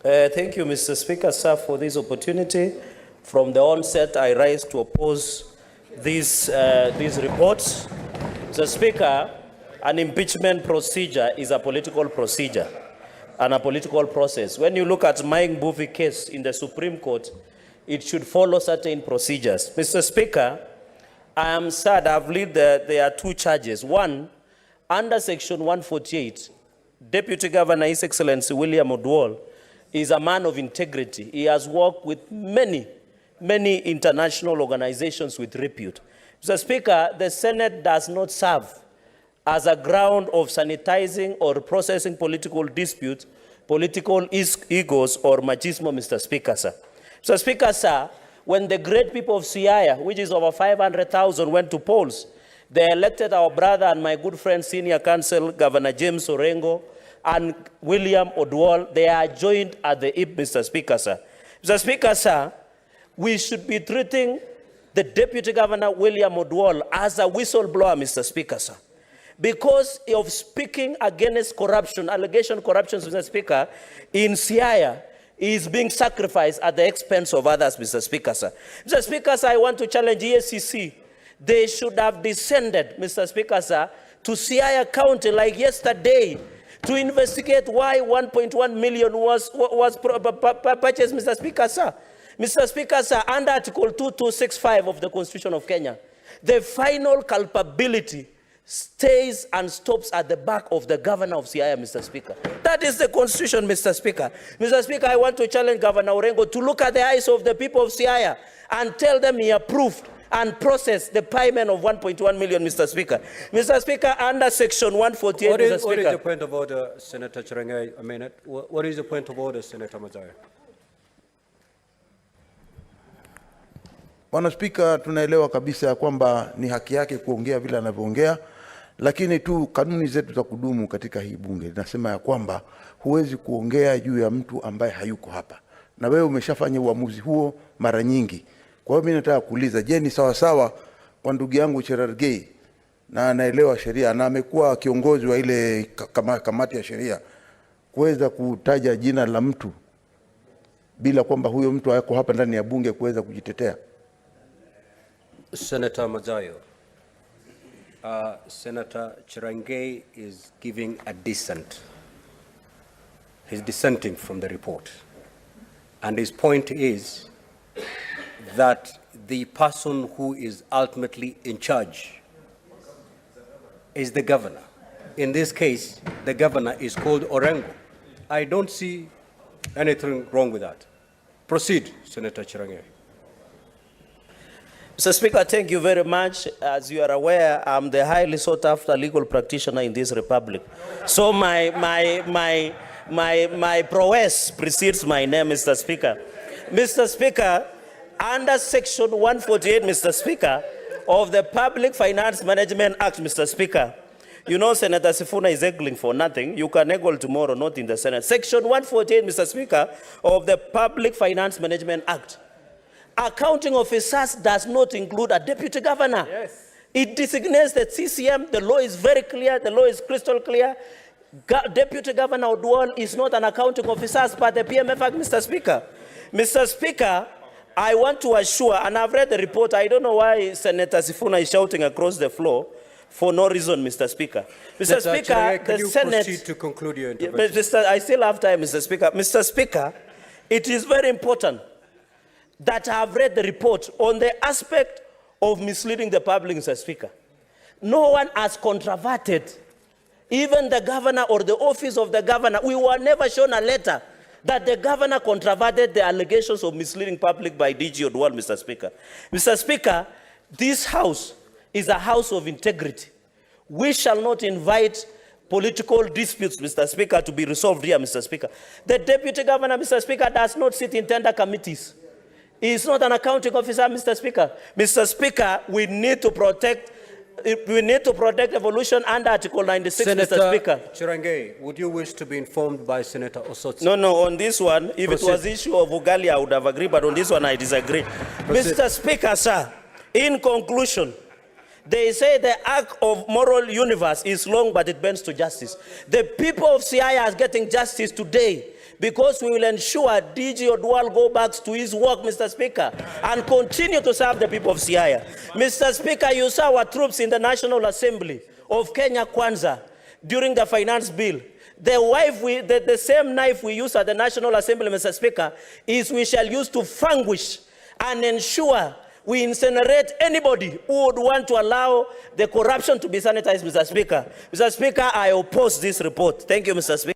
Thank you, Mr. Speaker, sir, for this opportunity. From the onset, I rise to oppose these reports. Mr. Speaker, an impeachment procedure is a political procedure and a political process. When you look at my Mbuvi case in the Supreme Court, it should follow certain procedures. Mr. Speaker, I am sad I've learned that there are two charges. One, under Section 148, Deputy Governor His Excellency William Odwal is a man of integrity. He has worked with many international organizations with repute. Mr. Speaker, the Senate does not serve as a ground of sanitizing or processing political disputes, political egos, or machismo, Mr. Speaker, sir. Mr. Speaker, sir, when the great people of Siaya, which is over 500,000, went to polls, they elected our brother and my good friend, Senior Counsel, Governor James Orengo, and William Odwal. They are joined at the hip, Mr. Speaker, sir. Mr. Speaker, sir, we should be treating the Deputy Governor, William Odwal, as a whistleblower, Mr. Speaker, sir. Because of speaking against corruption, allegation corruptions, Mr. Speaker, in Siaya, is being sacrificed at the expense of others, Mr. Speaker, sir. Mr. Speaker, sir, I want to challenge EACC. They should have descended, Mr. Speaker, sir, to Siaya County like yesterday to investigate why 1.1 million was purchased, Mr. Speaker, sir. Mr. Speaker, sir, under Article 2265 of the Constitution of Kenya, the final culpability stays and stops at the back of the governor of Siaya, Mr. Speaker. That is the Constitution, Mr. Speaker. Mr. Speaker, I want to challenge Governor Orengo to look at the eyes of the people of Siaya and tell them he approved and processed the payment of 1.1 million, Mr. Speaker. Mr. Speaker, under Section 148, Mr. Speaker. What is the point of order, Senator Cherargei? A minute. What is the point of order, Senator Mazayo? Bwana Spika, tunaelewa kabisa kwamba ni haki yake kuongea vile anavyoongea, lakini tu kanuni zetu za kudumu katika hii bunge linasema ya kwamba huwezi kuongea juu ya mtu ambaye hayuko hapa. Na wewe umeshafanya uamuzi huo mara nyingi. Kwa hiyo mimi nataka kuuliza, je, ni sawa sawa kwa ndugu yangu Cherargei na anaelewa sheria na amekuwa kiongozi wa ile kamati ya sheria kuweza kutaja jina la mtu bila kwamba huyo mtu hayako hapa ndani ya bunge kuweza kujitetea? Senator Mazayo, Senator Cherargei is giving a dissent. He's dissenting from the report. And his point is that the person who is ultimately in charge is the governor. In this case, the governor is called Orengo. I don't see anything wrong with that. Proceed, Senator Cherargei. Mr. Speaker, thank you very much. As you are aware, I'm the highly sought after legal practitioner in this republic. So my prowess precedes my name, Mr. Speaker. Mr. Speaker, under Section 148, Mr. Speaker, of the Public Finance Management Act, Mr. Speaker, you know Senator Sifuna is haggling for nothing. You can haggle tomorrow, not in the Senate. Section 148, Mr. Speaker, of the Public Finance Management Act. Accounting officers does not include a deputy governor. Yes. It designates the CCM. The law is very clear. The law is crystal clear. Deputy Governor Odwal is not an accounting officer as per the PMF Act, Mr. Speaker. Mr. Speaker, I want to assure, and I've read the report, I don't know why Senator Sifuna is shouting across the floor for no reason, Mr. Speaker. Mr. Speaker, can you proceed to conclude your intervention? I still have time, Mr. Speaker. Mr. Speaker, it is very important that I have read the report on the aspect of misleading the public, Mr. Speaker. No one has controverted, even the governor or the office of the governor. We were never shown a letter that the governor controverted the allegations of misleading public by DG Odwal, Mr. Speaker. Mr. Speaker, this house is a house of integrity. We shall not invite political disputes, Mr. Speaker, to be resolved here, Mr. Speaker. The deputy governor, Mr. Speaker, does not sit in tender committees. He is not an accounting officer, Mr. Speaker. Mr. Speaker, we need to protect evolution under Article 96, Senator Mr. Speaker. Cherargei, would you wish to be informed by Senator Osotsi? No, on this one, if Proceed. It was issue of Ugali, I would have agreed, but on this one, I disagree. Proceed. Mr. Speaker, sir, in conclusion, they say the arc of moral universe is long, but it bends to justice. The people of Siaya are getting justice today because we will ensure DG Odwal go back to his work, Mr. Speaker, and continue to serve the people of Siaya. Mr. Speaker, you saw our troops in the National Assembly of Kenya Kwanza during the finance bill. The same knife we use at the National Assembly, Mr. Speaker, is we shall use to vanquish and ensure we incinerate anybody who would want to allow the corruption to be sanitized, Mr. Speaker. Mr. Speaker, I oppose this report. Thank you, Mr. Speaker.